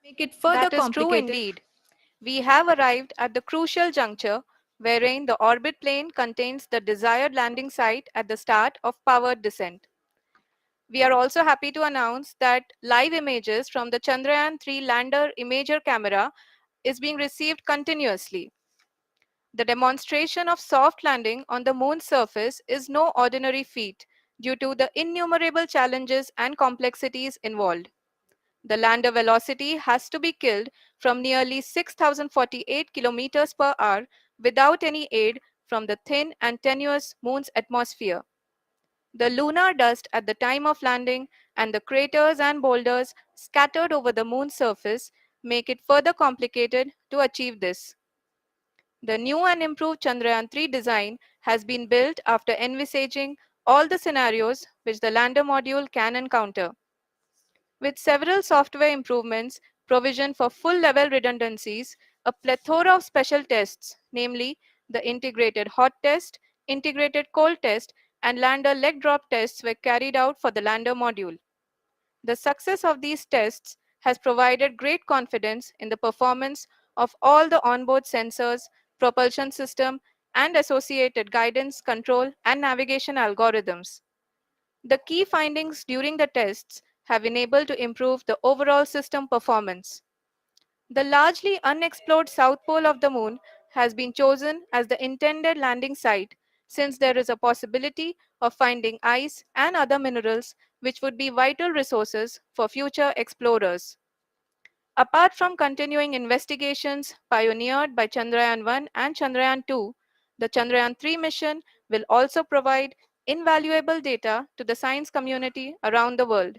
make it further That is true complicated. indeed. We have arrived at the crucial juncture wherein the orbit plane contains the desired landing site at the start of powered descent. We are also happy to announce that live images from the Chandrayaan 3 lander imager camera is being received continuously. The demonstration of soft landing on the moon's surface is no ordinary feat due to the innumerable challenges and complexities involved. The lander velocity has to be killed from nearly 6,048 kilometers per hour without any aid from the thin and tenuous moon's atmosphere. The lunar dust at the time of landing and the craters and boulders scattered over the moon's surface make it further complicated to achieve this. The new and improved Chandrayaan 3 design has been built after envisaging all the scenarios which the lander module can encounter. With several software improvements, provision for full-level redundancies, a plethora of special tests, namely the integrated hot test, integrated cold test, and lander leg drop tests were carried out for the lander module. The success of these tests has provided great confidence in the performance of all the onboard sensors, propulsion system, and associated guidance, control, and navigation algorithms. The key findings during the tests have enabled to improve the overall system performance. The largely unexplored south pole of the moon has been chosen as the intended landing site since there is a possibility of finding ice and other minerals which would be vital resources for future explorers. Apart from continuing investigations pioneered by Chandrayaan 1 and Chandrayaan 2, the Chandrayaan 3 mission will also provide invaluable data to the science community around the world.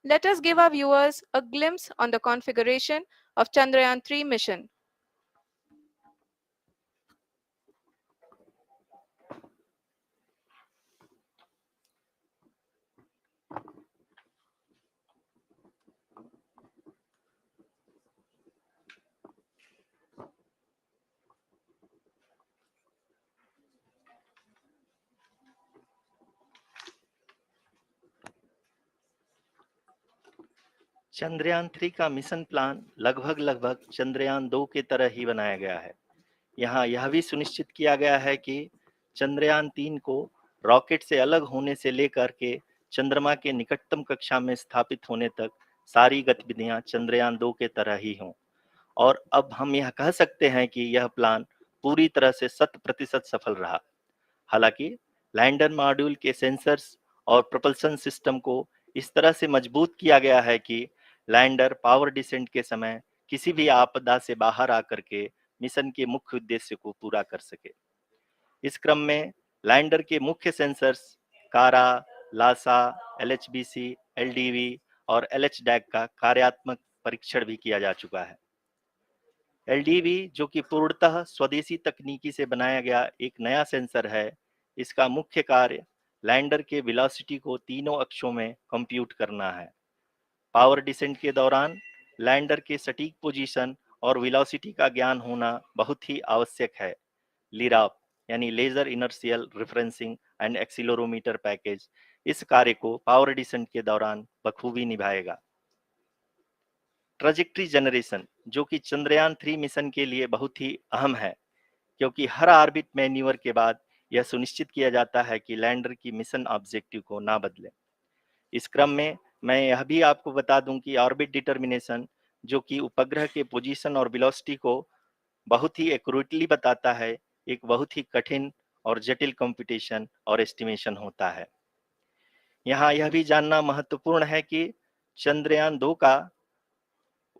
Let us give our viewers a glimpse on the configuration of Chandrayaan 3 mission. Chandrayaan 3 का mission plan लगभग चंद्रयान 2 की तरह ही बनाया गया है। यहाँ यह भी सुनिश्चित किया गया है कि चंद्रयान 3 को रॉकेट से अलग होने से लेकर के चंद्रमा के निकटतम कक्षा में स्थापित होने तक सारी गतिविधियां चंद्रयान 2 के तरह ही हों। और अब हम यह कह सकते हैं कि यह प्लान पूरी तरह से 100% सफल रहा। हालांकि लैंडर मॉड्यूल के सेंसर्स और propulsion सिस्टम को इस तरह से मजबूत किया गया है कि लैंडर पावर डिसेंट के समय किसी भी आपदा से बाहर आकर के मिशन के मुख्य उद्देश्य को पूरा कर सके। इस क्रम में लैंडर के मुख्य सेंसर्स कारा, लासा, LHBC, LDV और LHDAC का कार्यात्मक परीक्षण भी किया जा चुका है। LDV जो कि पूर्णतः स्वदेशी तकनीकी से बनाया गया एक नया सेंसर है, इसका मुख्य कार्य लैंडर के वेलोसिटी को तीनों अक्षों में कंप्यूट करना है। पावर डिसेंट के दौरान लैंडर के सटीक पोजीशन और वेलोसिटी का ज्ञान होना बहुत ही आवश्यक है। लिराप यानी laser inertial referencing and accelerometer package इस कार्य को पावर डिसेंट के दौरान बखूबी निभाएगा। ट्रैजेक्टरी जनरेशन जो कि चंद्रयान 3 मिशन के लिए बहुत ही अहम है, क्योंकि हर ऑर्बिट मैन्यूवर के बाद यह सुनिश्चित किया जाता है कि लैंडर की मिशन ऑब्जेक्टिव को ना बदले। इस क्रम में मैं यह भी आपको बता दूं कि ऑर्बिट डिटर्मिनेशन जो कि उपग्रह के पोजीशन और वेलोसिटी को बहुत ही एक्यूरेटली बताता है, एक बहुत ही कठिन और जटिल कंप्यूटेशन और एस्टिमेशन होता है। यहाँ यह भी जानना महत्वपूर्ण है कि चंद्रयान 2 का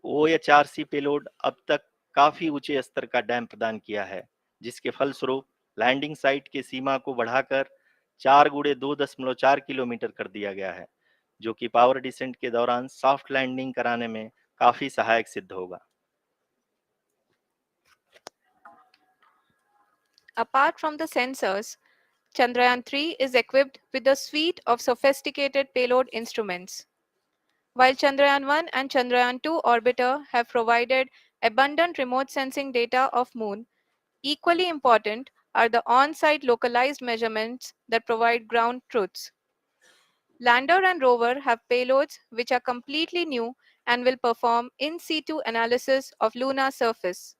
OHRC पेलोड अब तक काफी ऊंचे स्तर का डैम प्रदान किया है, जिसके फलस्वरूप लैंडिंग साइट के सीमा को बढ़ाकर 4 गुणे 2.4 किलोमीटर कर दिया गया है, जो कि पावर डिसेंट के दौरान सॉफ्ट लैंडिंग कराने में काफी सहायक सिद्ध होगा। Apart from the sensors, Chandrayaan 3 is equipped with a suite of sophisticated payload instruments. While Chandrayaan 1 and Chandrayaan 2 orbiter have provided abundant remote sensing data of Moon, equally important are the on-site localized measurements that provide ground truths. Lander and rover have payloads which are completely new and will perform in situ analysis of lunar surface.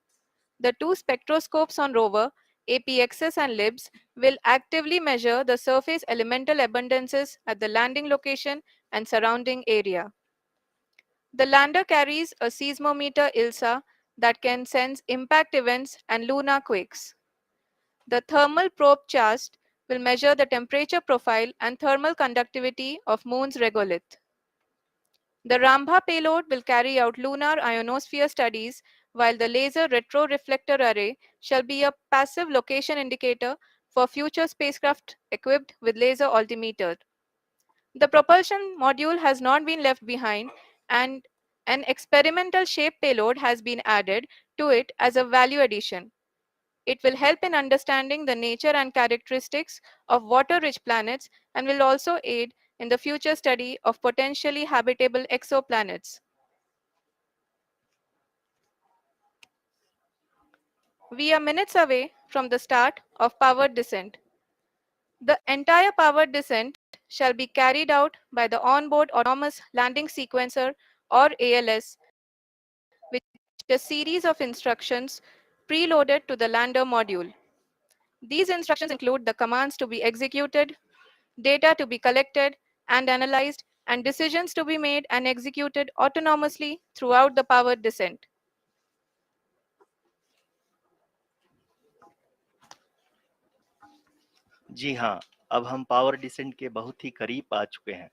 The two spectroscopes on rover, APXS and LIBS, will actively measure the surface elemental abundances at the landing location and surrounding area. The lander carries a seismometer ILSA that can sense impact events and lunar quakes. The thermal probe CHAST will measure the temperature profile and thermal conductivity of Moon's regolith. The Rambha payload will carry out lunar ionosphere studies, while the laser retroreflector array shall be a passive location indicator for future spacecraft equipped with laser altimeter. The propulsion module has not been left behind, and an experimental shape payload has been added to it as a value addition. It will help in understanding the nature and characteristics of water-rich planets and will also aid in the future study of potentially habitable exoplanets. We are minutes away from the start of powered descent. The entire powered descent shall be carried out by the onboard autonomous landing sequencer or ALS, which is a series of instructions preloaded to the lander module. These instructions include the commands to be executed, data to be collected and analyzed, and decisions to be made and executed autonomously throughout the powered descent. जी हाँ, अब हम power descent के बहुत ही करीब आ चुके हैं।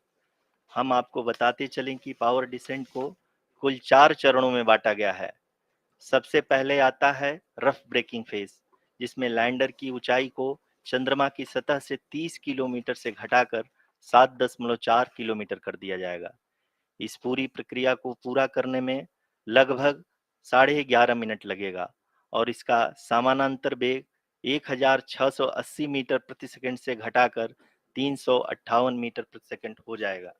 हम आपको बताते चलें कि पावर डिसेंट को कुल 4 चरणों में बांटा गया है। सबसे पहले आता है रफ ब्रेकिंग फेज, जिसमें लैंडर की ऊंचाई को चंद्रमा की सतह से 30 किलोमीटर से घटाकर 7.4 किलोमीटर कर दिया जाएगा। इस पूरी प्रक्रिया को पूरा करने में लगभग 11.5 मिनट लगेगा और इसका समानांतर वेग 1680 मीटर प्रति सेकंड से घटाकर 358 मीटर प्रति सेकंड हो जाएगा।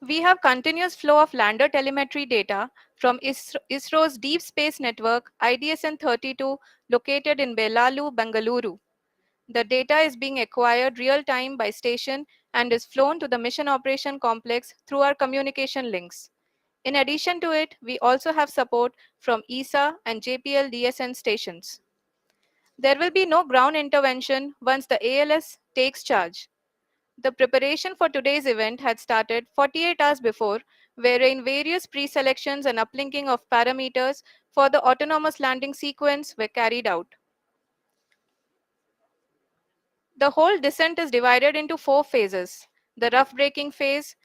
We have continuous flow of lander telemetry data from ISRO's Deep Space Network IDSN-32 located in Belalu, Bengaluru. The data is being acquired real-time by station and is flown to the Mission Operation Complex through our communication links. In addition to it, we also have support from ESA and JPL DSN stations. There will be no ground intervention once the ALS takes charge. The preparation for today's event had started 48 hours before, wherein various pre-selections and uplinking of parameters for the autonomous landing sequence were carried out. The whole descent is divided into 4 phases: the rough braking phase,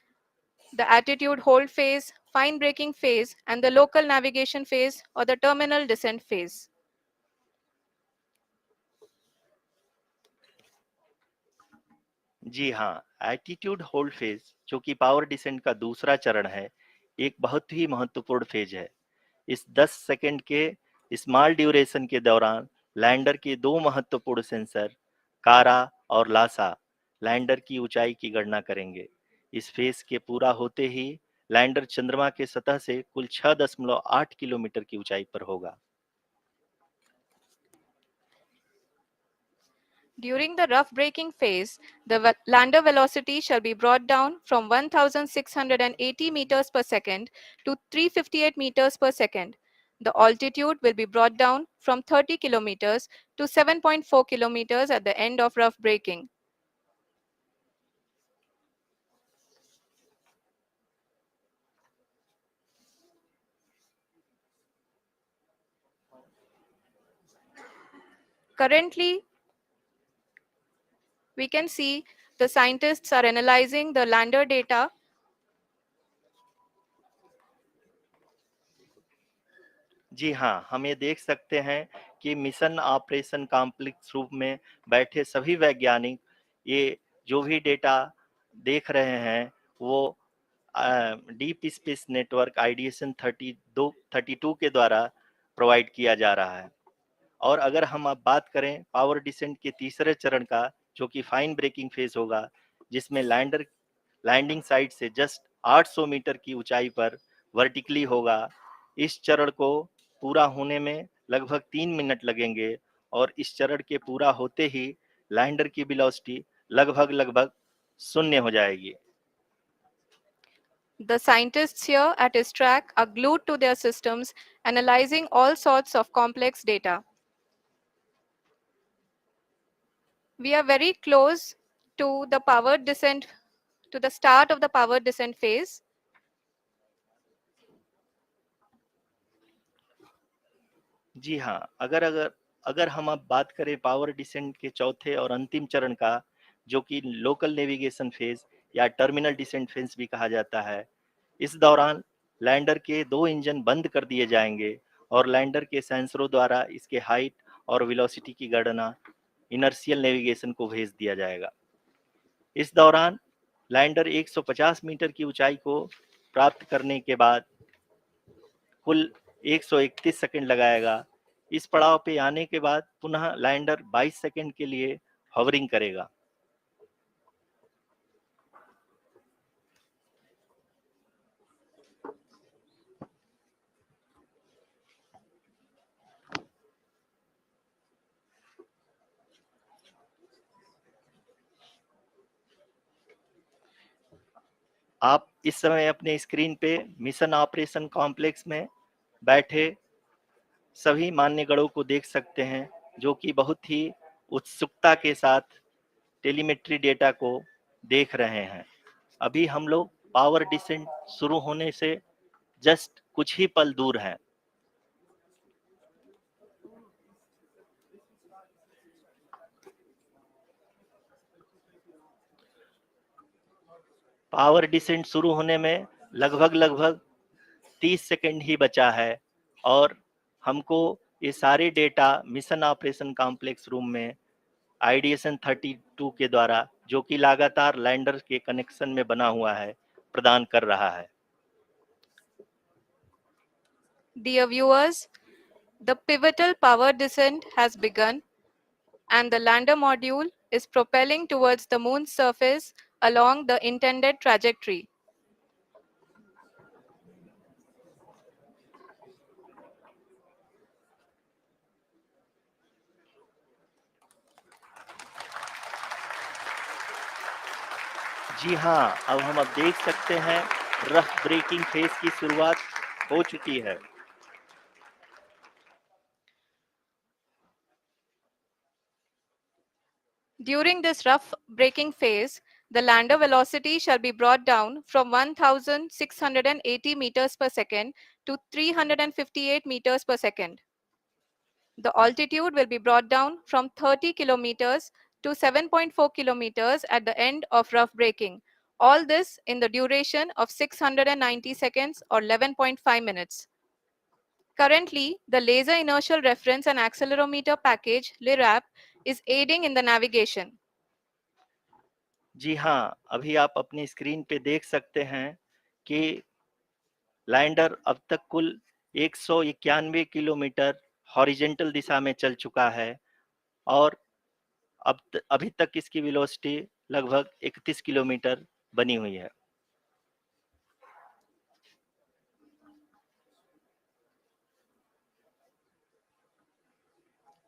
the attitude hold phase, fine braking phase, and the local navigation phase or the terminal descent phase. जी हाँ, attitude hold phase, जो कि power descent का दूसरा चरण है, एक बहुत ही महत्वपूर्ण फेज है। इस 10 सेकंड के स्मॉल ड्यूरेशन के दौरान लैंडर के 2 महत्वपूर्ण सेंसर, कारा और लासा, लैंडर की ऊंचाई की गणना करेंगे। इस फेज के पूरा होते ही लैंडर चंद्रमा के सतह से कुल 6.8 किलोमीटर की ऊंचाई पर होगा। During the rough braking phase, the lander velocity shall be brought down from 1680 meters per second to 358 meters per second. The altitude will be brought down from 30 kilometers to 7.4 kilometers at the end of rough braking. Currently, we can see the scientists are analyzing the lander data. जी हाँ, हम ये देख सकते हैं कि mission operation complex रूप में बैठे सभी वैज्ञानिक ये जो भी डेटा देख रहे हैं वो डीप स्पेस नेटवर्क आईडीएसएन 32 के द्वारा प्रोवाइड किया जा रहा है। और अगर हम अब बात करें पावर डिसेंट के तीसरे चरण का, जो कि फाइन ब्रेकिंग फेज होगा, जिसमें लैंडर लैंडिंग साइट से जस्ट 800 मीटर की ऊंचाई पर वर्टिकली होगा। इस चरण को पूरा होने में लगभग 3 मिनट लगेंगे और इस चरण के पूरा होते ही लैंडर की वेलोसिटी लगभग 0 हो जाएगी। The scientists here at ISTRAC are glued to their systems, analyzing all sorts of complex data. We are very close to the powered descent, to the start of the powered descent phase. जी हाँ, अगर अगर अगर हम अब बात करें power descent के चौथे और अंतिम चरण का, जो कि लोकल नेविगेशन फेज या टर्मिनल डिसेंट फेज भी कहा जाता है, इस दौरान लैंडर के 2 इंजन बंद कर दिए जाएंगे और लैंडर के सेंसरों द्वारा इसके हाइट और वेलोसिटी की गणना इनर्शियल नेविगेशन को भेज दिया जाएगा। इस दौरान लैंडर 150 मीटर की ऊंचाई को प्राप्त करने के बाद कुल 131 सेकंड लगाएगा। इस पड़ाव पे आने के बाद पुनः लैंडर 22 सेकंड के लिए हॉवरिंग करेगा। आप इस समय अपने स्क्रीन पे मिशन ऑपरेशन कॉम्प्लेक्स में बैठे सभी मान्यगणों को देख सकते हैं, जो कि बहुत ही उत्सुकता के साथ टेलीमेट्री डेटा को देख रहे हैं। अभी हम लोग पावर डिसेंट शुरू होने से जस्ट कुछ ही पल दूर हैं। पावर डिसेंट शुरू होने में लगभग 30 सेकंड ही बचा है और हमको ये सारे data mission operation complex room में आईडीएसएन 32 के द्वारा, जो कि लगातार लैंडर के कनेक्शन में बना हुआ है, प्रदान कर रहा है। Dear viewers, the pivotal power descent has begun and the lander module is propelling towards the moon's surface along the intended trajectory. जी हाँ, अब हम देख सकते हैं रफ ब्रेकिंग फेज की शुरुआत हो चुकी है। During this rough braking phase, the lander velocity shall be brought down from 1680 meters per second to 358 meters per second. The altitude will be brought down from 30 kilometers to 7.4 kilometers at the end of rough braking. All this in the duration of 690 seconds or 11.5 minutes. Currently, the Laser Inertial Reference and Accelerometer package (LIRAP) is aiding in the navigation. जी हाँ, अभी आप अपनी screen पे देख सकते हैं कि lander अब तक कुल 191 किलोमीटर हॉरिजेंटल दिशा में चल चुका है और अभी तक इसकी वेलोसिटी लगभग 31 किलोमीटर बनी हुई है।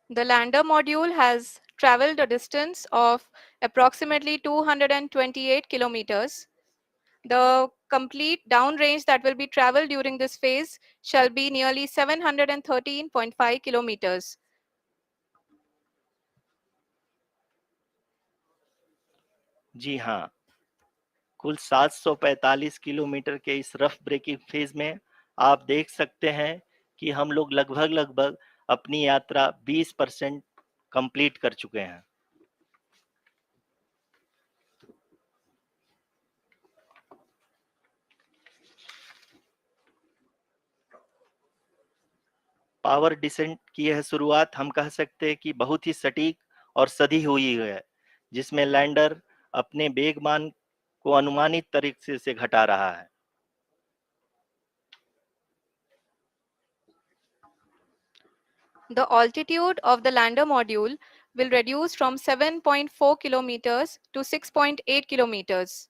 The lander module has traveled a distance of approximately 228 kilometers. The complete downrange that will be traveled during this phase shall be nearly 713.5 kilometers. जी हाँ, कुल 745 किलोमीटर के इस रफ ब्रेकिंग फेज में आप देख सकते हैं कि हम लोग लगभग अपनी यात्रा 20% कंप्लीट कर चुके हैं। पावर डिसेंट की यह शुरुआत हम कह सकते हैं कि बहुत ही सटीक और सधी हुई है, जिसमें लैंडर अपने वेगमान को अनुमानित तरीके से घटा रहा है। The altitude of the lander module will reduce from 7.4 kilometers to 6.8 kilometers.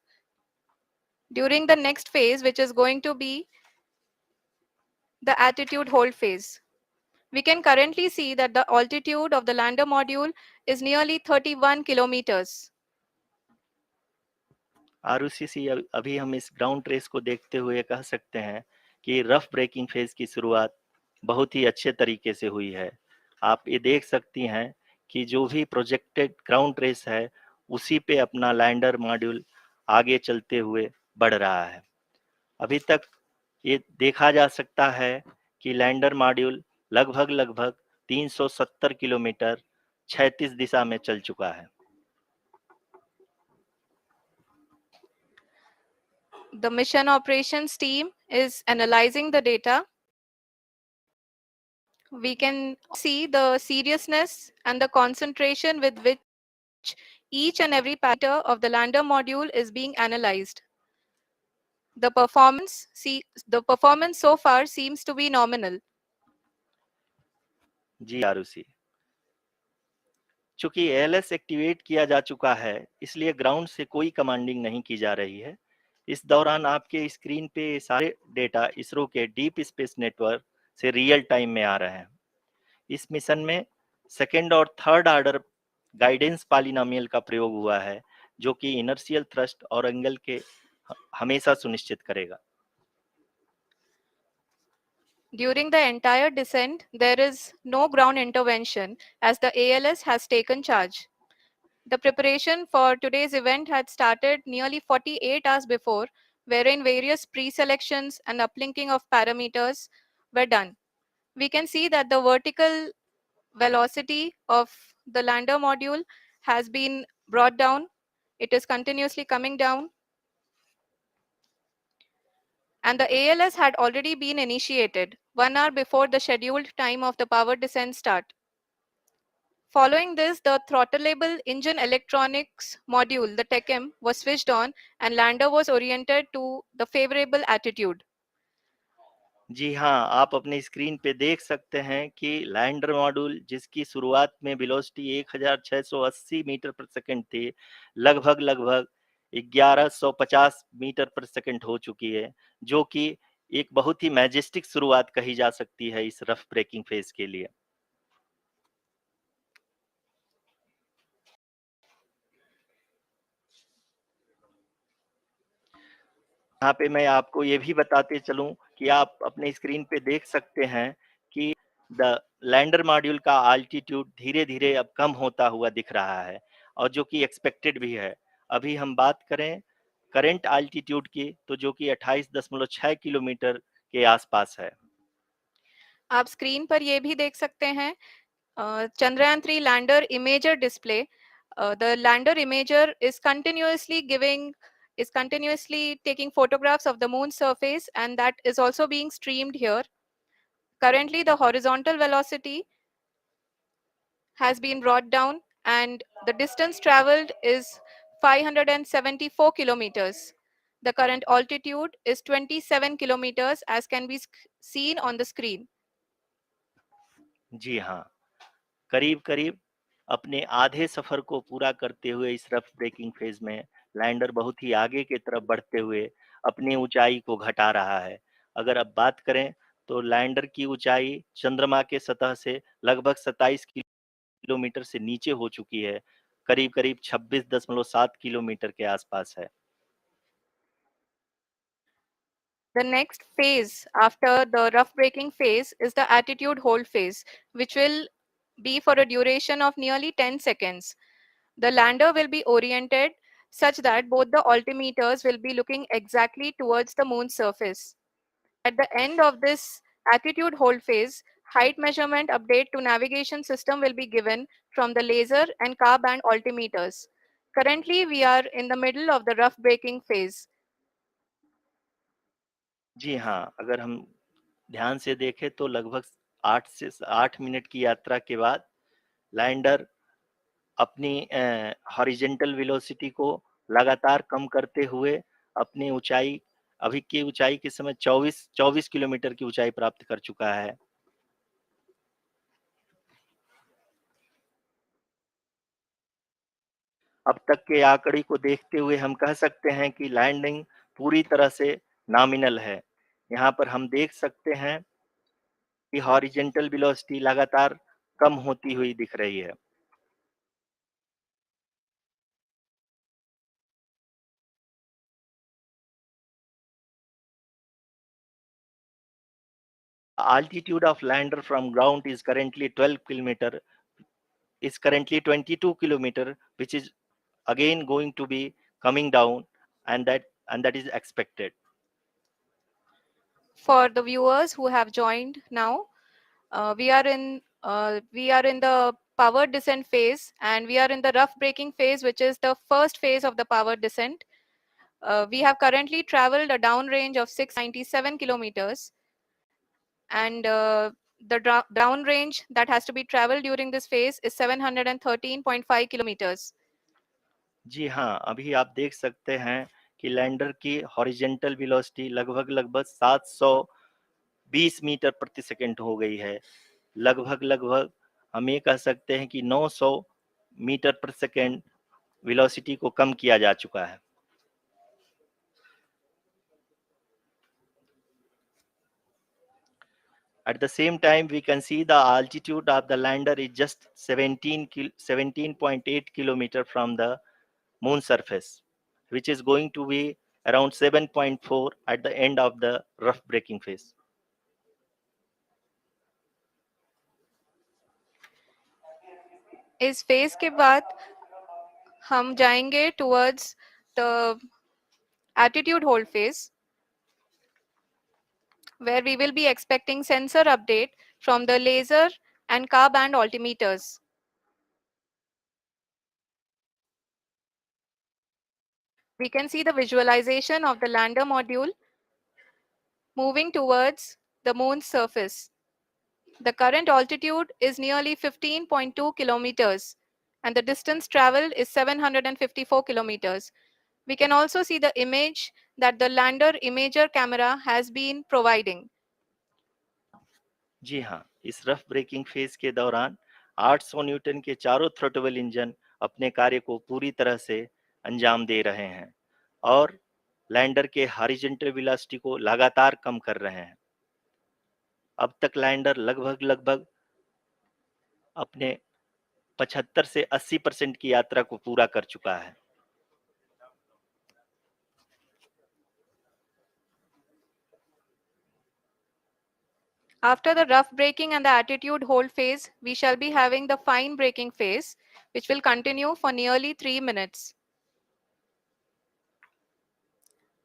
During the next phase, which is going to be the attitude hold phase. We can currently see that the altitude of the lander module is nearly 31 kilometers. Arushi अभी हम इस ground trace को देखते हुए कह सकते हैं कि रफ ब्रेकिंग फेज की शुरुआत बहुत ही अच्छे तरीके से हुई है। आप ये देख सकती हैं कि जो भी प्रोजेक्टेड ग्राउंड ट्रेस है उसी पे अपना लैंडर मॉड्यूल आगे चलते हुए बढ़ रहा है। अभी तक ये देखा जा सकता है कि लैंडर मॉड्यूल लगभग 370 किलोमीटर क्षैतिज दिशा में चल चुका है। The mission operations team is analyzing the data. We can see the seriousness and the concentration with which each and every parameter of the lander module is being analyzed. The performance so far seems to be nominal. जी आरुषि, चूंकि ALS activate किया जा चुका है इसलिए ground से कोई commanding नहीं की जा रही है। इस दौरान आपके स्क्रीन पे सारे डेटा इसरो के डीप स्पेस नेटवर्क से रियल टाइम में आ रहे हैं। इस मिशन में सेकेंड और थर्ड ऑर्डर गाइडेंस पॉलिनोमियल का प्रयोग हुआ है जो कि इनर्शियल थ्रस्ट और एंगल के हमेशा सुनिश्चित करेगा। During the entire descent, there is no ground intervention as the ALS has taken charge. The preparation for today's event had started nearly 48 hours before, wherein various pre-selections and uplinking of parameters were done. We can see that the vertical velocity of the lander module has been brought down. It is continuously coming down. And the ALS had already been initiated 1 hour before the scheduled time of the power descent start. Following this, the throttleable engine electronics module, the TECM, was switched on and lander was oriented to the favorable attitude. जी हाँ, आप अपने screen पे देख सकते हैं कि lander module जिसकी शुरुआत में वेलोसिटी 1680 मीटर पर सेकंड थी, लगभग 1150 मीटर पर सेकंड हो चुकी है, जो कि एक बहुत ही मैजेस्टिक शुरुआत कही जा सकती है इस रफ ब्रेकिंग फेज के लिए। यहाँ पे मैं आपको ये भी बताते चलूं कि आप अपने स्क्रीन पे देख सकते हैं कि द लैंडर मॉड्यूल का अल्टीट्यूड धीरे-धीरे अब कम होता हुआ दिख रहा है और जो कि एक्सपेक्टेड भी है। अभी हम बात करें करंट अल्टीट्यूड की तो जो कि 28.6 किलोमीटर के आसपास है। आप स्क्रीन पर ये भी देख सकते हैं Chandrayaan 3 lander imager display. The lander imager is continuously taking photographs of the moon's surface, and that is also being streamed here. Currently, the horizontal velocity has been brought down, and the distance traveled is 574 kilometers. The current altitude is 27 kilometers, as can be seen on the screen. जी हाँ, करीब-करीब अपने आधे सफर को पूरा करते हुए इस rough breaking phase में लैंडर बहुत ही आगे की तरफ बढ़ते हुए अपनी ऊंचाई को घटा रहा है। अगर अब बात करें तो लैंडर की ऊंचाई चंद्रमा के सतह से लगभग 27 किलोमीटर से नीचे हो चुकी है, करीब-करीब 26.7 किलोमीटर के आसपास है। The next phase after the rough braking phase is the attitude hold phase, which will be for a duration of nearly 10 seconds. The lander will be oriented such that both the altimeters will be looking exactly towards the moon's surface. At the end of this attitude hold phase, height measurement update to navigation system will be given from the laser and car band altimeters. Currently, we are in the middle of the rough braking phase. जी हाँ, अगर हम ध्यान से देखें तो लगभग 8 minute की यात्रा के बाद लैंडर अपनी हॉरिजॉन्टल वेलोसिटी को लगातार कम करते हुए अपनी ऊंचाई अभी की ऊंचाई के समय 24 किलोमीटर की ऊंचाई प्राप्त कर चुका है। अब तक के आंकड़े को देखते हुए हम कह सकते हैं कि लैंडिंग पूरी तरह से नॉमिनल है। यहाँ पर हम देख सकते हैं कि हॉरिजॉन्टल वेलोसिटी लगातार कम होती हुई दिख रही है। altitude of lander from ground is currently 22 kilometer, which is again going to be coming down, and that is expected. For the viewers who have joined now, we are in the power descent phase, and we are in the rough braking phase, which is the first phase of the power descent. We have currently traveled a downrange of 697 kilometers, and the downrange that has to be traveled during this phase is 713.5 kilometers. जी हाँ, अभी आप देख सकते हैं कि lander की horizontal velocity लगभग 720 metre प्रति सेकंड हो गई है। लगभग हम ये कह सकते हैं कि 900 मीटर प्रति सेकंड वेलोसिटी को कम किया जा चुका है। At the same time, we can see the altitude of the lander is just 17.8 kilometer from the moon surface, which is going to be around 7.4 at the end of the rough braking phase. इस phase के बाद हम जाएंगे towards the attitude hold phase, where we will be expecting sensor update from the laser and car band altimeters. We can see the visualization of the lander module moving towards the moon's surface. The current altitude is nearly 15.2 kilometers, and the distance traveled is 754 kilometers. We can also see the image that the lander imager camera has been providing. जी हाँ, इस rough breaking phase के दौरान 800 Newton के चारों throttle engine अपने कार्य को पूरी तरह से अंजाम दे रहे हैं और लैंडर के हॉरिजॉन्टल वेलोसिटी को लगातार कम कर रहे हैं। अब तक लैंडर लगभग अपने 75 से 80% की यात्रा को पूरा कर चुका है। After the rough braking and the attitude hold phase, we shall be having the fine braking phase, which will continue for nearly 3 minutes.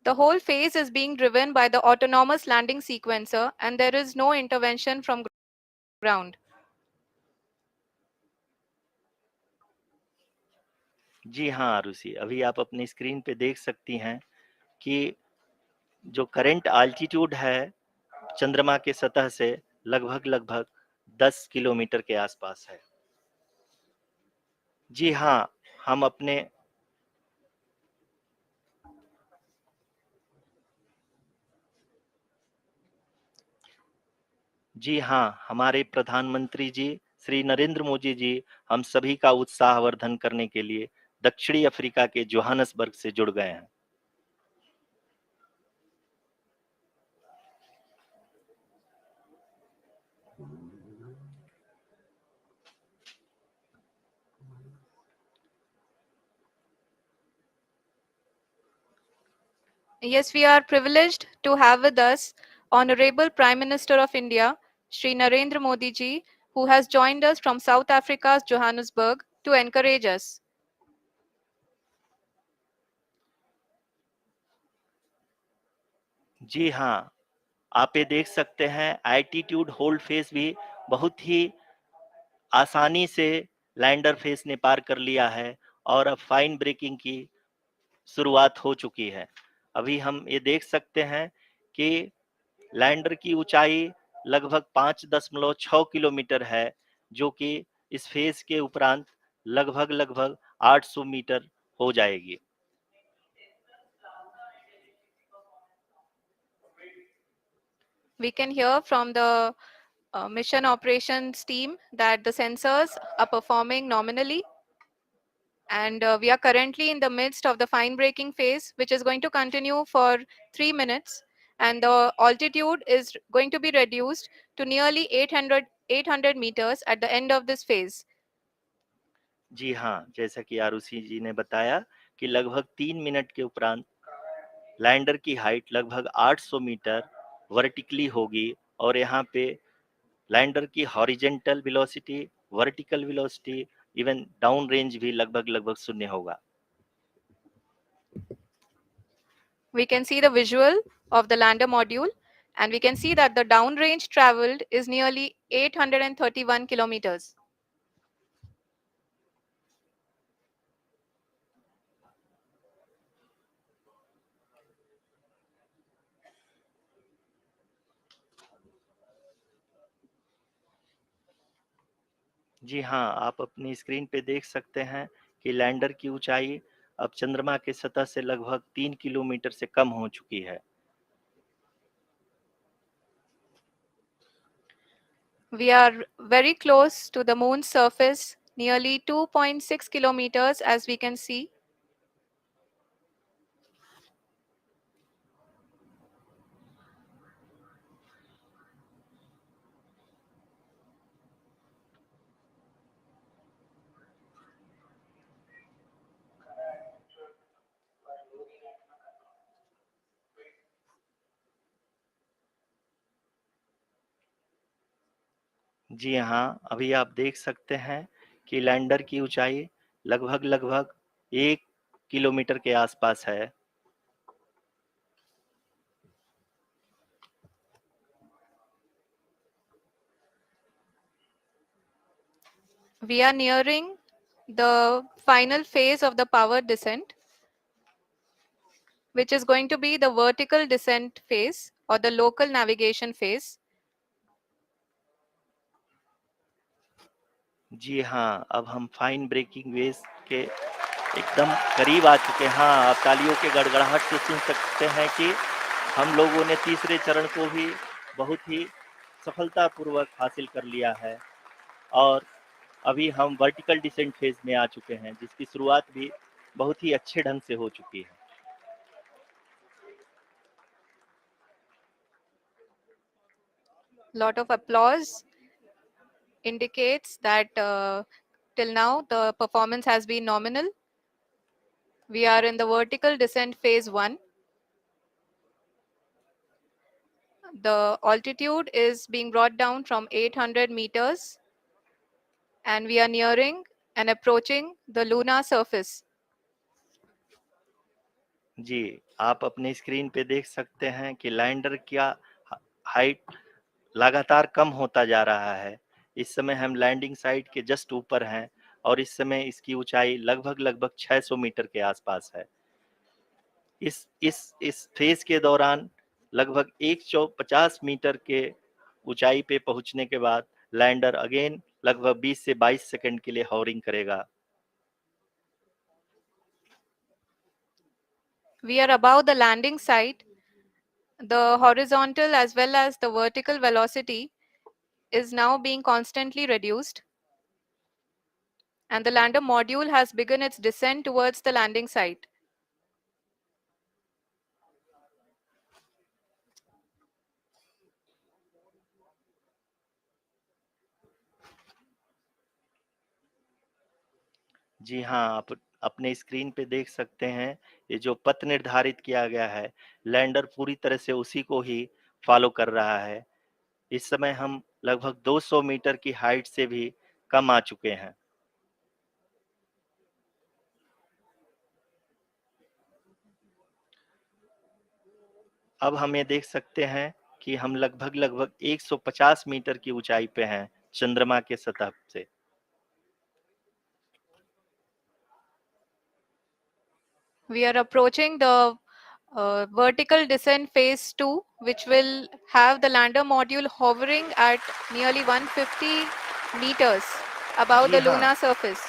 The whole phase is being driven by the autonomous landing sequencer, and there is no intervention from ground. जी हाँ आरुषि, अभी आप अपनी screen पे देख सकती हैं कि जो करंट आल्टीट्यूड है चंद्रमा के सतह से लगभग 10 किलोमीटर के आसपास है। जी हाँ, हम अपने जी हाँ, हमारे प्रधानमंत्री जी श्री नरेंद्र मोदी जी हम सभी का उत्साहवर्धन करने के लिए दक्षिणी अफ्रीका के जोहानसबर्ग से जुड़ गए हैं। Yes, we are privileged to have with us Honorable Prime Minister of India, Shri Narendra Modi ji, who has joined us from South Africa's Johannesburg to encourage us. जी हाँ, आप ये देख सकते हैं एल्टीट्यूड होल्ड फेज भी बहुत ही आसानी से लैंडर फेज ने पार कर लिया है और अब फाइन ब्रेकिंग की शुरुआत हो चुकी है। अभी हम ये देख सकते हैं कि लैंडर की ऊंचाई लगभग 5.6 किलोमीटर है, जो कि इस फेज के उपरांत लगभग 800 मीटर हो जाएगी। We can hear from the mission operations team that the sensors are performing nominally, and we are currently in the midst of the fine braking phase, which is going to continue for 3 minutes, and the altitude is going to be reduced to nearly 800 meters at the end of this phase. जी हाँ, जैसा कि आरुषि जी ने बताया कि लगभग 3 minute के उपरांत lander की हाइट लगभग 800 मीटर वर्टिकली होगी और यहाँ पे लैंडर की horizontal velocity, vertical velocity, even down range भी लगभग लगभग शून्य होगा। We can see the visual of the lander module, and we can see that the downrange traveled is nearly 831 kilometers. जी हाँ, आप अपनी स्क्रीन पे देख सकते हैं कि लैंडर की ऊंचाई अब चंद्रमा के सतह से लगभग 3 किलोमीटर से कम हो चुकी है। We are very close to the moon's surface, nearly 2.6 kilometers, as we can see. जी हाँ, अभी आप देख सकते हैं कि लैंडर की ऊंचाई लगभग लगभग 1 किलोमीटर के आसपास है। We are nearing the final phase of the power descent, which is going to be the vertical descent phase or the local navigation phase. जी हाँ, अब हम फाइन ब्रेकिंग वेव्स के एकदम करीब आ चुके हैं। हाँ, आप तालियों के गड़गड़ाहट से सुन सकते हैं कि हम लोगों ने तीसरे चरण को भी बहुत ही सफलतापूर्वक हासिल कर लिया है और अभी हम वर्टिकल डिसेंट फेज में आ चुके हैं, जिसकी शुरुआत भी बहुत ही अच्छे ढंग से हो चुकी है। Lot of applause indicates that till now the performance has been nominal. We are in the vertical descent phase 1. The altitude is being brought down from 800 meters, and we are nearing and approaching the lunar surface. जी, आप अपने screen पे देख सकते हैं कि lander का height लगातार कम होता जा रहा है। इस समय हम लैंडिंग साइट के जस्ट ऊपर हैं और इस समय इसकी ऊंचाई लगभग लगभग 600 मीटर के आसपास है। इस फेज के दौरान लगभग 150 मीटर के ऊंचाई पे पहुंचने के बाद लैंडर अगेन लगभग 20 से 22 सेकंड के लिए हॉवरिंग करेगा। We are above the landing site. The horizontal as well as the vertical velocity is now being constantly reduced, and the lander module has begun its descent towards the landing site. जी हाँ, आप अपने screen पे देख सकते हैं, ये जो पथ निर्धारित किया गया है, लैंडर पूरी तरह से उसी को ही फॉलो कर रहा है। इस समय हम लगभग 200 मीटर की हाइट से भी कम आ चुके हैं। अब हम ये देख सकते हैं कि हम लगभग लगभग 150 मीटर की ऊंचाई पे हैं चंद्रमा के सतह से। We are approaching the vertical descent phase 2, which will have the lander module hovering at nearly 150 meters above ji the हाँ, lunar surface.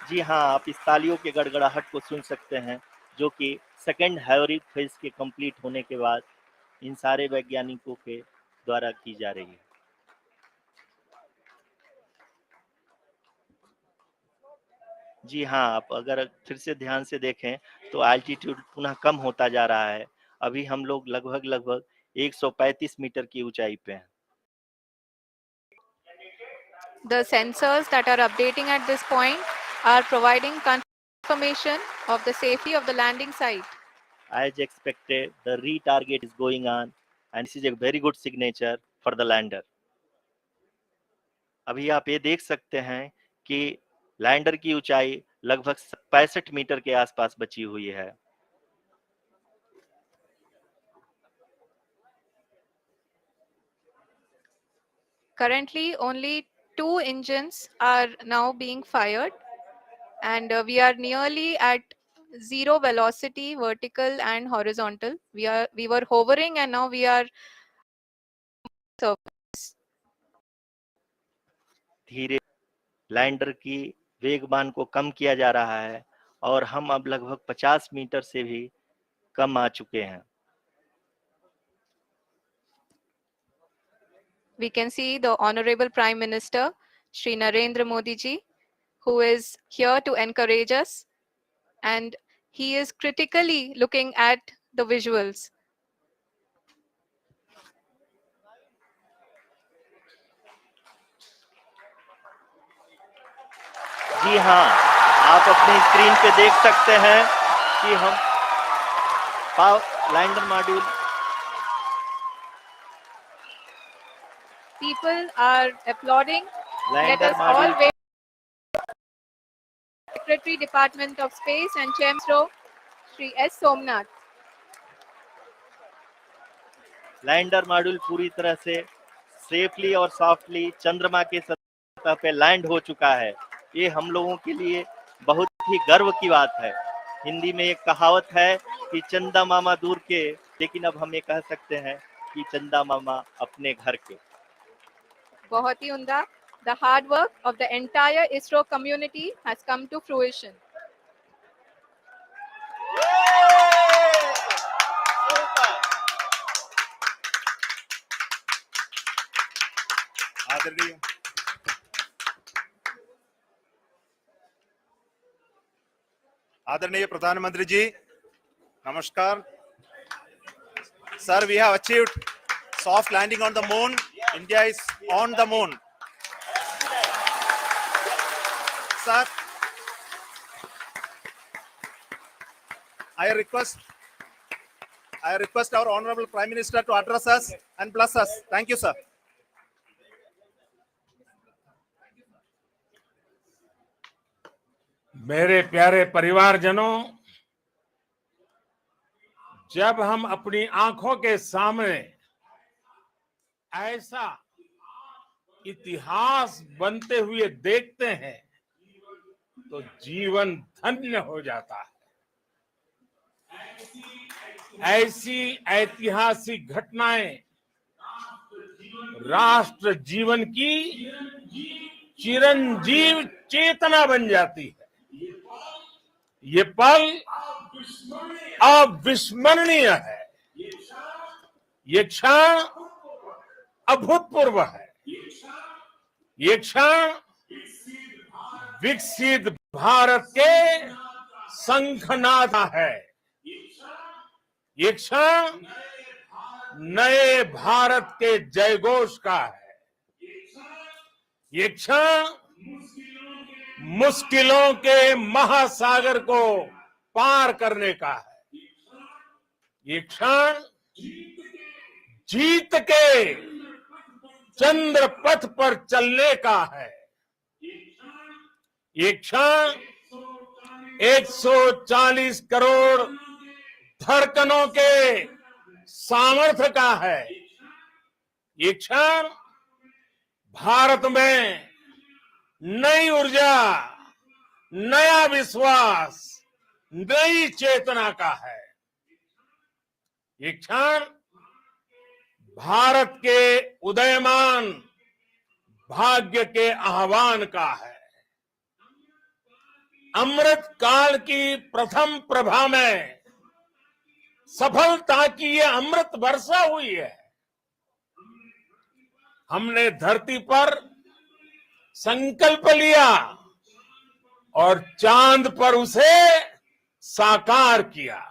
जी हाँ, आप इस तालियों के गड़गड़ाहट को सुन सकते हैं, जो कि सेकंड हाइवरिक फेज के कंप्लीट होने के बाद इन सारे वैज्ञानिकों के द्वारा की जा रही है। जी हाँ, आप अगर फिर से ध्यान से देखें तो एल्टीट्यूड पुनः कम होता जा रहा है। अभी हम लोग लगभग लगभग 135 मीटर की ऊंचाई पे हैं। The sensors that are updating at this point are providing confirmation of the safety of the landing site. As expected, the retarget is going on, and this is a very good signature for the lander. अभी आप ये देख सकते हैं कि lander की ऊंचाई लगभग 65 मीटर के आसपास बची हुई है। Currently, only 2 engines are now being fired, and we are nearly at zero velocity, vertical and horizontal. We were hovering, and now we are surface. धीरे लैंडर की वेगमान को कम किया जा रहा है और हम अब लगभग 50 मीटर से भी कम आ चुके हैं। We can see the Honorable Prime Minister, Shri Narendra Modi ji, who is here to encourage us, and he is critically looking at the visuals. जी हाँ, आप अपनी स्क्रीन पे देख सकते हैं कि हम lander module People are applauding. Let lander us all module wait. Secretary Department of Space and Chairman Shri S. Somnath. Lander module पूरी तरह से सेफली और सॉफ्टली चंद्रमा के सतह पे लैंड हो चुका है। ये हम लोगों के लिए बहुत ही गर्व की बात है। हिंदी में एक कहावत है कि चंदा मामा दूर के, लेकिन अब हम ये कह सकते हैं कि चंदा मामा अपने घर के। बहुत ही उम्दा. The hard work of the entire ISRO community has come to fruition. आदरणीय प्रधानमंत्री जी, नमस्कार. Sir, we have achieved soft landing on the moon. India is on the moon. Sir, I request our Honorable Prime Minister to address us and bless us. Thank you, sir. मेरे प्यारे परिवारजनों, जब हम अपनी आंखों के सामने ऐसा इतिहास बनते हुए देखते हैं तो जीवन धन्य हो जाता है। ऐसी ऐतिहासिक घटनाएं राष्ट्र जीवन की चिरंजीव चेतना बन जाती है। ये पल अविस्मरणीय है। ये क्षण अभूतपूर्व है। ये क्षण विकसित भारत के शंखनाद है। ये क्षण नए भारत के जयघोष का है। ये क्षण मुश्किलों के महासागर को पार करने का है। ये क्षण जीत के चंद्र पथ पर चलने का है। ये क्षण 140 करोड़ धड़कनों के सामर्थ्य का है। ये क्षण भारत में नई ऊर्जा, नया विश्वास, नई चेतना का है। ये क्षण भारत के उदयमान भाग्य के आह्वान का है। अमृत काल की प्रथम प्रभा में सफलता की ये अमृत वर्षा हुई है। हमने धरती पर संकल्प लिया और चांद पर उसे साकार किया।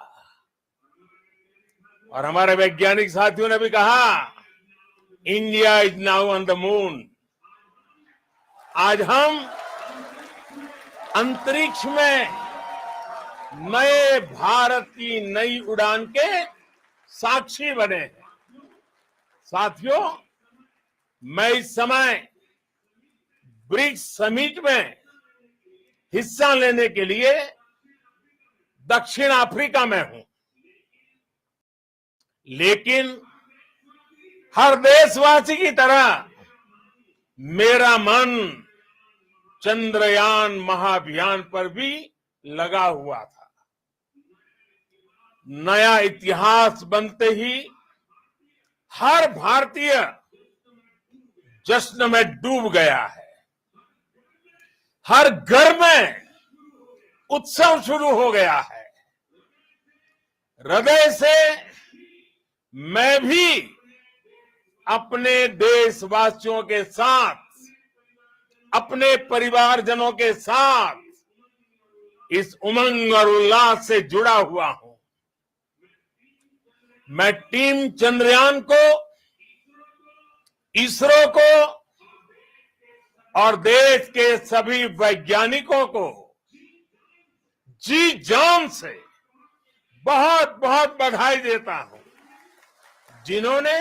और हमारे वैज्ञानिक साथियों ने भी कहा, India is now on the moon. आज हम अंतरिक्ष में नए भारत की नई उड़ान के साक्षी बने हैं। साथियों, मैं इस समय ब्रिक्स समिट में हिस्सा लेने के लिए दक्षिण अफ्रीका में हूं, लेकिन हर देशवासी की तरह मेरा मन चंद्रयान महाअभियान पर भी लगा हुआ था। नया इतिहास बनते ही हर भारतीय जश्न में डूब गया है। हर घर में उत्सव शुरू हो गया है। हृदय से मैं भी अपने देशवासियों के साथ, अपने परिवारजनों के साथ इस उमंग और उल्लास से जुड़ा हुआ हूं। मैं टीम चंद्रयान को, इसरो को और देश के सभी वैज्ञानिकों को जी जान से बहुत बहुत बधाई देता हूं, जिन्होंने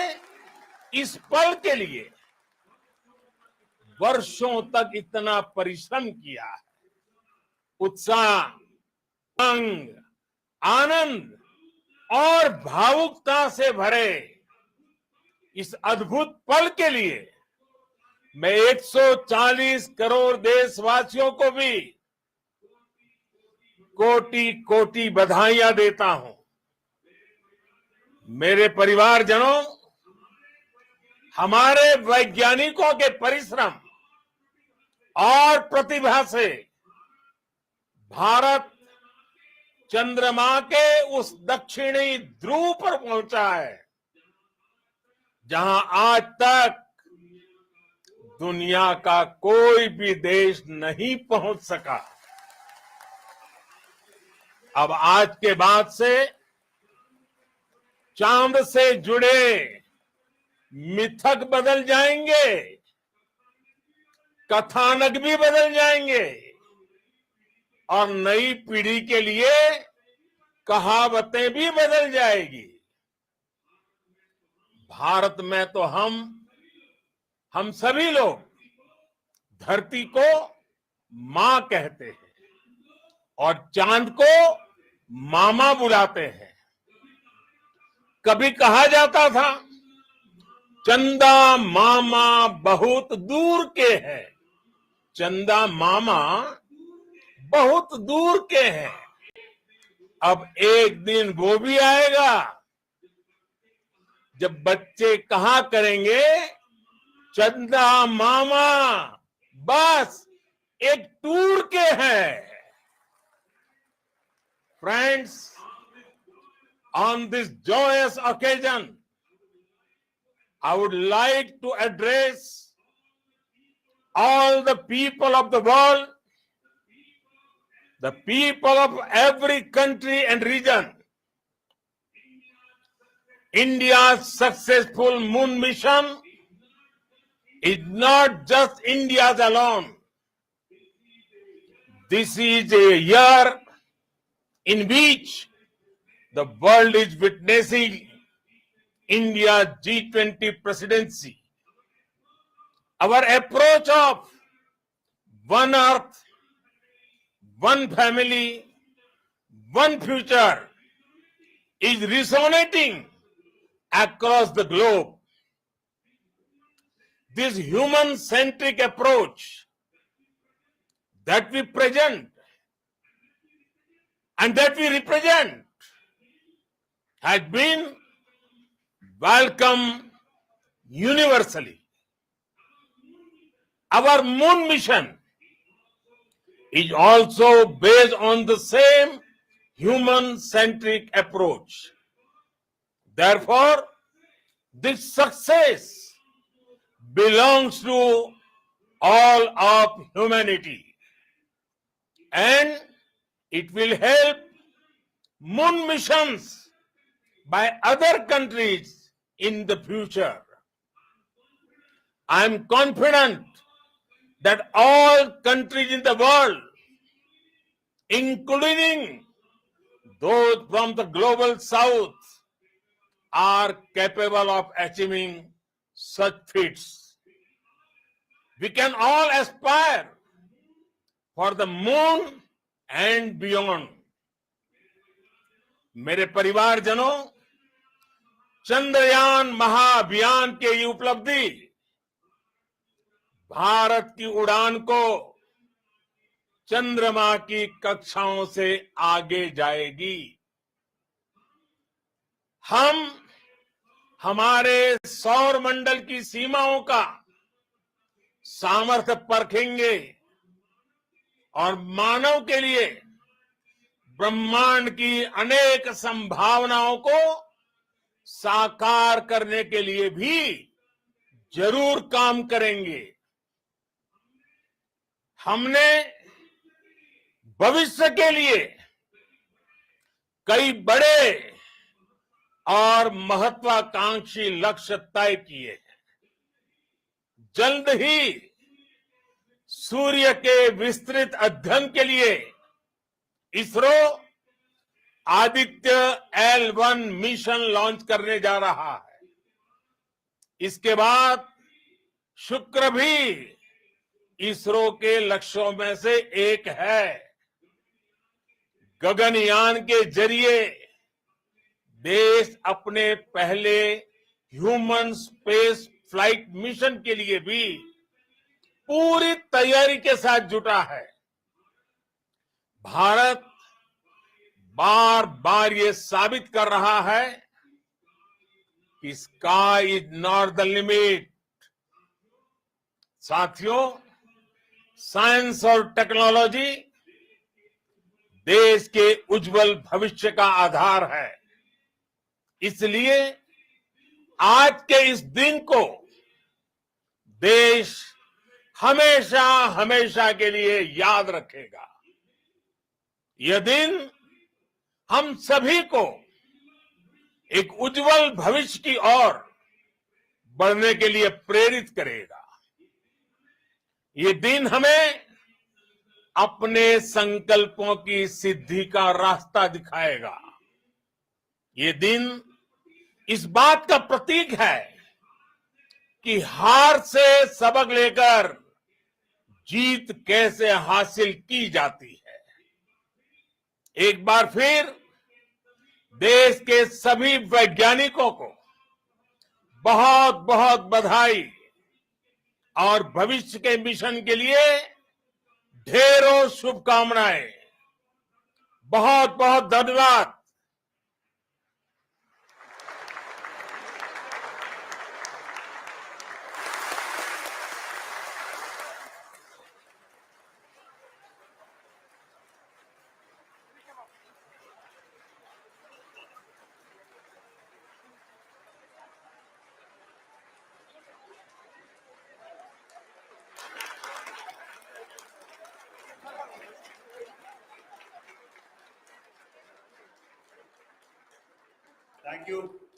इस पल के लिए वर्षों तक इतना परिश्रम किया है। उत्साह, उमंग, आनंद और भावुकता से भरे इस अद्भुत पल के लिए मैं 140 करोड़ देशवासियों को भी कोटि कोटि बधाइयां देता हूं। मेरे परिवारजनों, हमारे वैज्ञानिकों के परिश्रम और प्रतिभा से भारत चंद्रमा के उस दक्षिणी ध्रुव पर पहुंचा है, जहां आज तक दुनिया का कोई भी देश नहीं पहुंच सका। अब आज के बाद से चांद से जुड़े मिथक बदल जाएंगे, कथानक भी बदल जाएंगे और नई पीढ़ी के लिए कहावतें भी बदल जाएगी। भारत में तो हम सभी लोग धरती को मां कहते हैं और चांद को मामा बुलाते हैं। कभी कहा जाता था, चंदा मामा बहुत दूर के हैं। चंदा मामा बहुत दूर के हैं। अब एक दिन वो भी आएगा जब बच्चे कहा करेंगे, चंदा मामा बस एक टूर के हैं। Friends, on this joyous occasion, I would like to address all the people of the world, the people of every country and region. India's successful moon mission is not just India's alone. This is a year in which the world is witnessing India's G20 presidency. Our approach of one earth, one family, one future is resonating across the globe. This human-centric approach that we present and that we represent has been welcomed universally. Our moon mission is also based on the same human-centric approach. Therefore, this success belongs to all of humanity, and it will help moon missions by other countries in the future. I am confident that all countries in the world, including those from the global south, are capable of achieving such feats. we can all aspire for the moon and beyond. मेरे परिवारजनों, चंद्रयान महाअभियान के ये उपलब्धि भारत की उड़ान को चंद्रमा की कक्षाओं से आगे जाएगी। हम हमारे सौर मंडल की सीमाओं का सामर्थ्य परखेंगे और मानव के लिए ब्रह्मांड की अनेक संभावनाओं को साकार करने के लिए भी जरूर काम करेंगे। हमने भविष्य के लिए कई बड़े और महत्वाकांक्षी लक्ष्य तय किए हैं। जल्द ही सूर्य के विस्तृत अध्ययन के लिए ISRO Aditya L1 mission launch करने जा रहा है। इसके बाद शुक्र भी इसरो के लक्ष्यों में से एक है। गगनयान के जरिए देश अपने पहले ह्यूमन स्पेस फ्लाइट मिशन के लिए भी पूरी तैयारी के साथ जुटा है। भारत बार बार ये साबित कर रहा है कि sky is not the limit. साथियों, साइंस और टेक्नोलॉजी देश के उज्जवल भविष्य का आधार है। इसलिए आज के इस दिन को देश हमेशा हमेशा के लिए याद रखेगा। यह दिन हम सभी को एक उज्जवल भविष्य की ओर बढ़ने के लिए प्रेरित करेगा। ये दिन हमें अपने संकल्पों की सिद्धि का रास्ता दिखाएगा। ये दिन इस बात का प्रतीक है कि हार से सबक लेकर जीत कैसे हासिल की जाती है। एक बार फिर देश के सभी वैज्ञानिकों को बहुत बहुत बधाई और भविष्य के मिशन के लिए ढेरों शुभकामनाएं। बहुत बहुत धन्यवाद।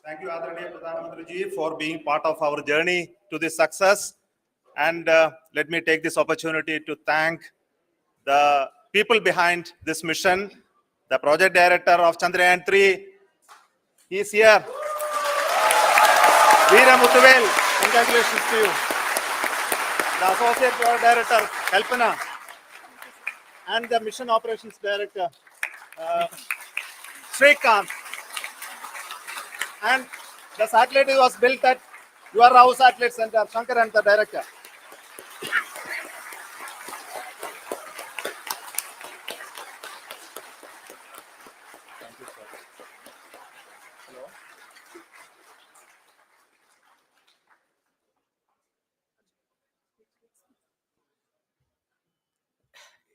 Thank you, Adaraniya Pradhan Mantri ji, for being part of our journey to this success. And let me take this opportunity to thank the people behind this mission, the project director of Chandrayaan 3. He is here. Veera Muthuvel, congratulations to you. The associate project director, Kalpana, and the mission operations director, Srikanth. And the satellite was built at your house satellite center, Shankar, and the director.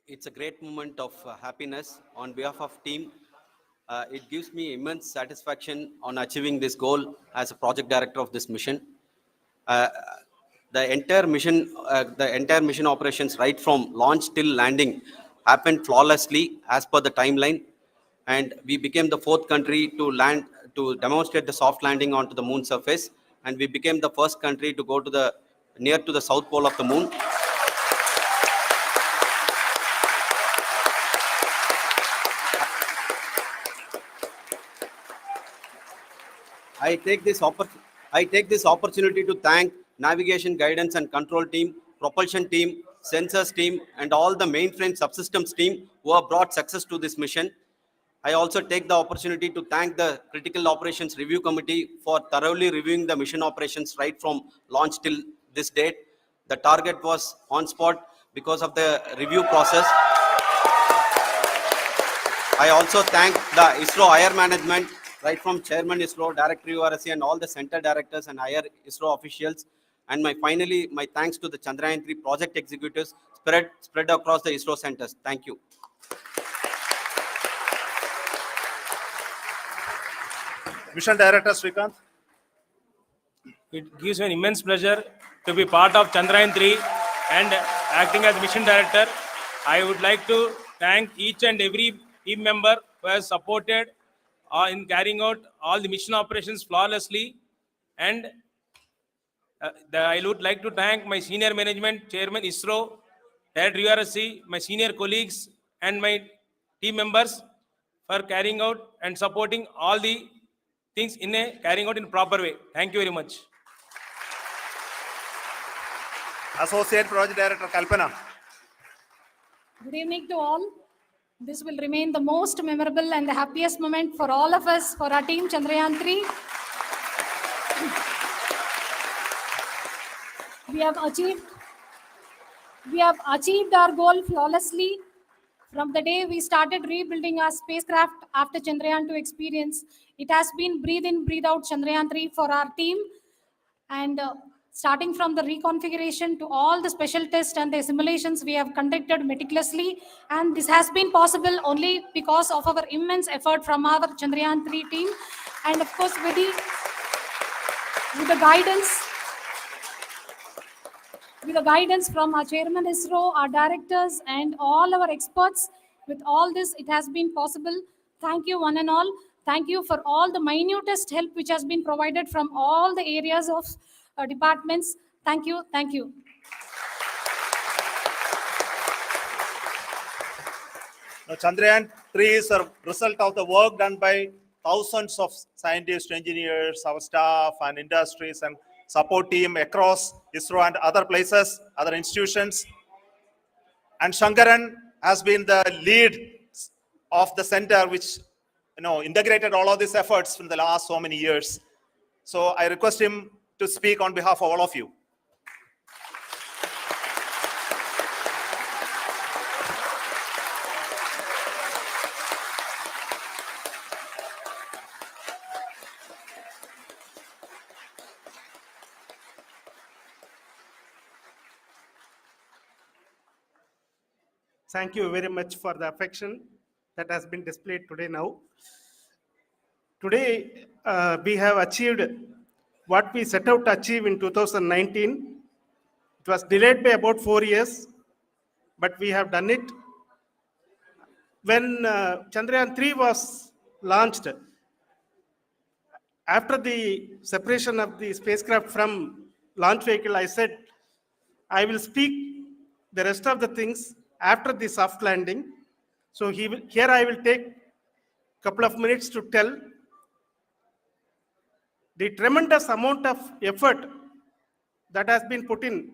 It's a great moment of happiness on behalf of team. It gives me immense satisfaction on achieving this goal as a project director of this mission. The entire mission operations, right from launch till landing, happened flawlessly as per the timeline, and we became the 4th country to land to demonstrate the soft landing onto the moon surface, and we became the first country to go to near to the south pole of the moon. I take this opportunity to thank navigation, guidance and control team propulsion team, sensors team, and all the mainframe subsystems team who have brought success to this mission. I also take the opportunity to thank the Critical Operations Review Committee for thoroughly reviewing the mission operations right from launch till this date. The target was on spot because of the review process. I also thank the ISRO higher management, right from Chairman ISRO, Director URSC, and all the center directors and higher ISRO officials. And finally, my thanks to the Chandrayaan-3 project executives spread across the ISRO centers. Thank you. Mission Director Srikanth. It gives me an immense pleasure to be part of Chandrayaan-3 and acting as mission director. I would like to thank each and every team member who has supported in carrying out all the mission operations flawlessly. And I would like to thank my senior management, Chairman ISRO, Head URSC, my senior colleagues, and my team members for carrying out and supporting all the things carrying out in proper way. Thank you very much. Associate Project Director Kalpana. Good evening to all. This will remain the most memorable and the happiest moment for all of us, for our team Chandrayaan-3. We have achieved our goal flawlessly. From the day we started rebuilding our spacecraft after Chandrayaan-2 experience, it has been breathe in, breathe out Chandrayaan-3 for our team. And starting from the reconfiguration to all the special tests and the simulations we have conducted meticulously. And this has been possible only because of our immense effort from our Chandrayaan-3 team. And of course, with the guidance from our Chairman ISRO, our directors, and all our experts. With all this, it has been possible. Thank you, one and all. Thank you for all the minutest help which has been provided from all the areas of departments. Thank you. Thank you. Now, Chandrayaan-3 is a result of the work done by thousands of scientists, engineers, our staff, and industries, and support team across ISRO and other places, other institutions. And Shankaran has been the lead of the center, which integrated all of these efforts in the last so many years. So I request him to speak on behalf of all of you. Thank you very much for the affection that has been displayed today now. Today, we have achieved what we set out to achieve in 2019. It was delayed by about 4 years, but we have done it. When Chandrayaan-3 was launched, after the separation of the spacecraft from launch vehicle, I said, I will speak the rest of the things after the soft landing. So here I will take a couple of minutes to tell the tremendous amount of effort that has been put in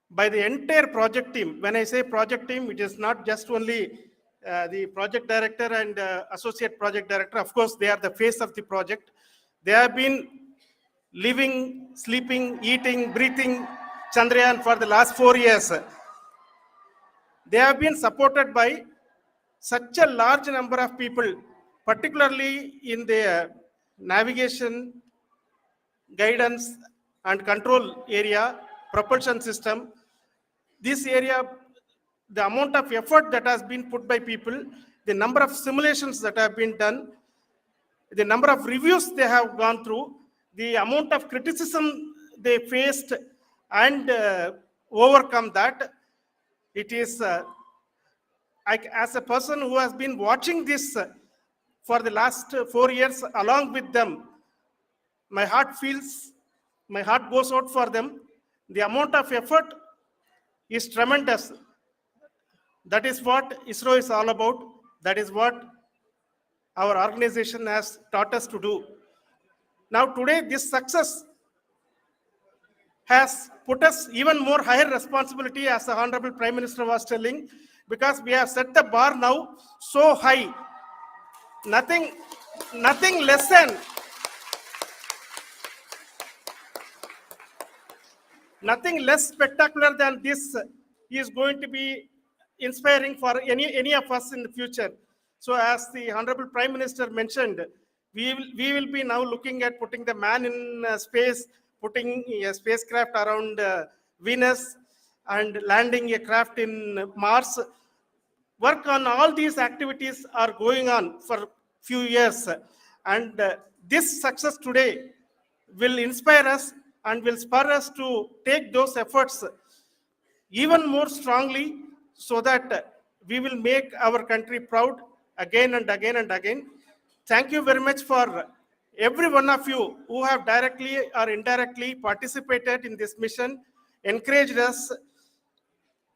by the entire project team. When I say project team, it is not just only the project director and associate project director. Of course, they are the face of the project. They have been living, sleeping, eating, breathing Chandrayaan for the last 4 years. They have been supported by such a large number of people, particularly in the navigation, guidance and control area, propulsion system. This area, the amount of effort that has been put by people, the number of simulations that have been done, the number of reviews they have gone through, the amount of criticism they faced and overcome that. It is, as a person who has been watching this for the last 4 years along with them, my heart goes out for them. The amount of effort is tremendous. That is what ISRO is all about. That is what our organization has taught us to do. Now today, this success has put us even more higher responsibility, as the Honorable Prime Minister was telling, because we have set the bar now so high. Nothing less than nothing less spectacular than this is going to be inspiring for any of us in the future. So as the Honorable Prime Minister mentioned, we will be now looking at putting the man in space, putting a spacecraft around Venus, and landing a craft in Mars. Work on all these activities are going on for few years, and this success today will inspire us and will spur us to take those efforts even more strongly, so that we will make our country proud again and again and again. Thank you very much for every one of you who have directly or indirectly participated in this mission, encouraged us,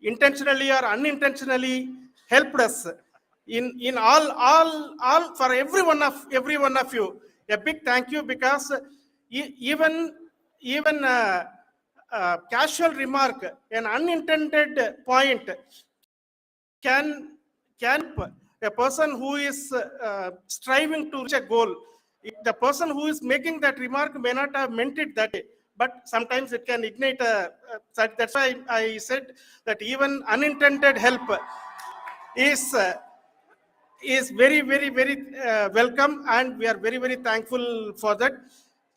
intentionally or unintentionally helped us in all for every one of you. A big thank you, because even casual remark, an unintended point can a person who is striving to reach a goal. The person who is making that remark may not have meant it that way, but sometimes it can ignite that's why I said that even unintended help is very, very, very welcome, and we are very, very thankful for that.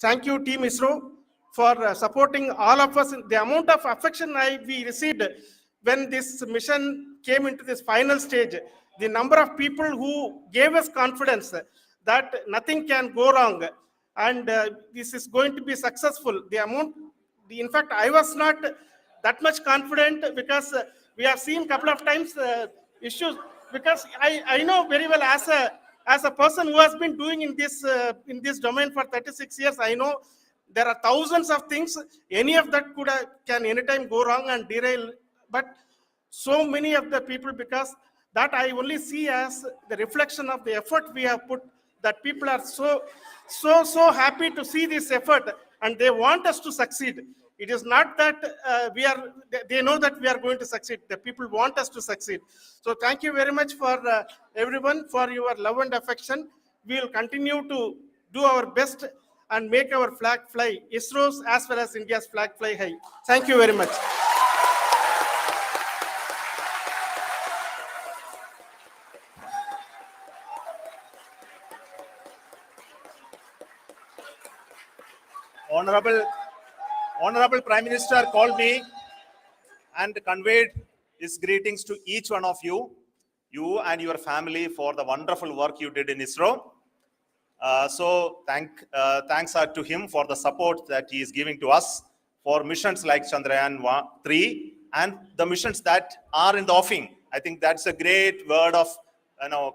Thank you, Team ISRO, for supporting all of us. The amount of affection we received when this mission came into this final stage, the number of people who gave us confidence that nothing can go wrong, and this is going to be successful. In fact, I was not that much confident, because we have seen a couple of times issues, because I know very well, as a person who has been doing in this domain for 36 years, I know there are thousands of things. Any of that can anytime go wrong and derail. But so many of the people, because that I only see as the reflection of the effort we have put, that people are so happy to see this effort, and they want us to succeed. It is not that they know that we are going to succeed. The people want us to succeed. So thank you very much for everyone, for your love and affection. We will continue to do our best and make our flag fly, ISRO's as well as India's flag fly high. Thank you very much. Honorable Prime Minister called me and conveyed his greetings to each one of you and your family, for the wonderful work you did in ISRO. So thanks are to him for the support that he is giving to us for missions like Chandrayaan 3 and the missions that are in the offing. I think that's a great word of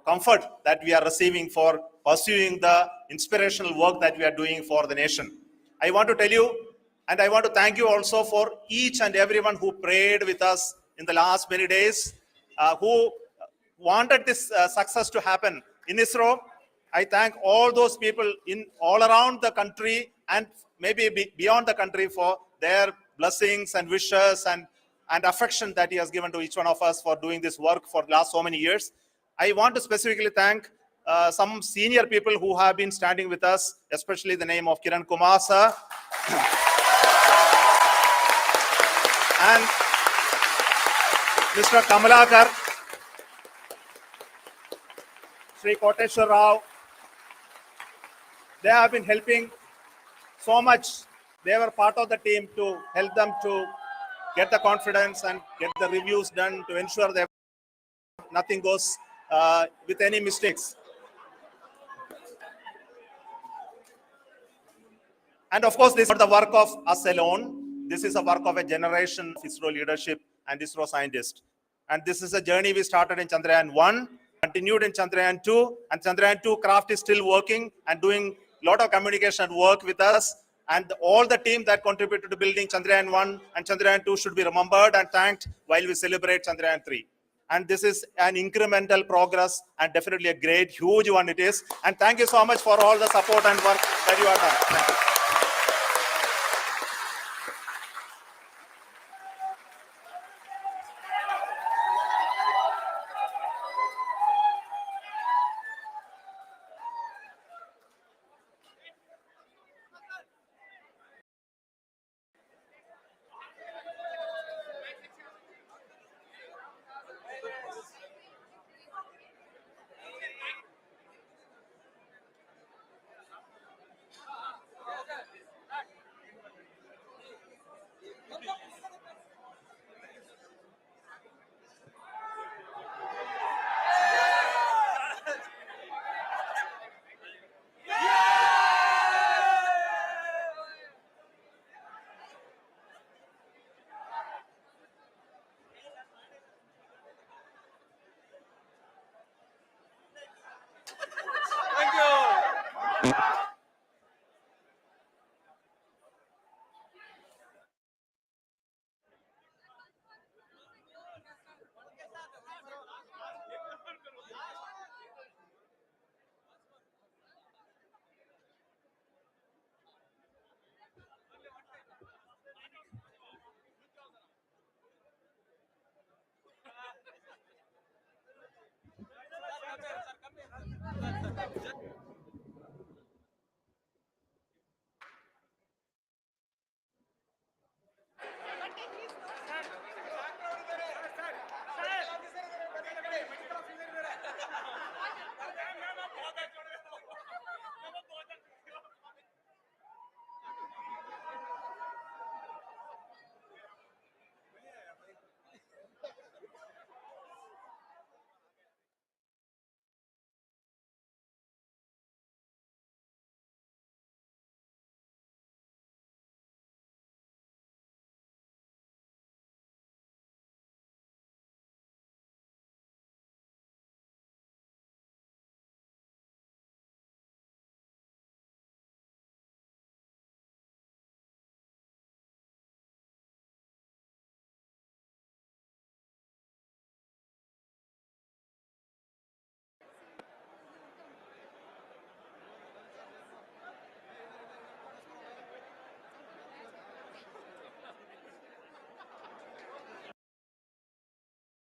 comfort that we are receiving for pursuing the inspirational work that we are doing for the nation. I want to tell you, and I want to thank you also for each and everyone who prayed with us in the last many days, who wanted this success to happen in ISRO. I thank all those people in all around the country and maybe beyond the country for their blessings and wishes and affection that he has given to each one of us for doing this work for the last so many years. I want to specifically thank some senior people who have been standing with us, especially the name of Kiran Kumar sir and Mr. Kamalakar, Sri Koteshwar Rao. They have been helping so much. They were part of the team to help them to get the confidence and get the reviews done to ensure that nothing goes with any mistakes. And of course, this is not the work of us alone. This is a work of a generation of ISRO leadership and ISRO scientists. And this is a journey we started in Chandrayaan 1, continued in Chandrayaan 2, and Chandrayaan 2 craft is still working and doing a lot of communication work with us. And all the team that contributed to building Chandrayaan 1 and Chandrayaan 2 should be remembered and thanked while we celebrate Chandrayaan 3. And this is an incremental progress and definitely a great, huge one it is. And thank you so much for all the support and work that you have done.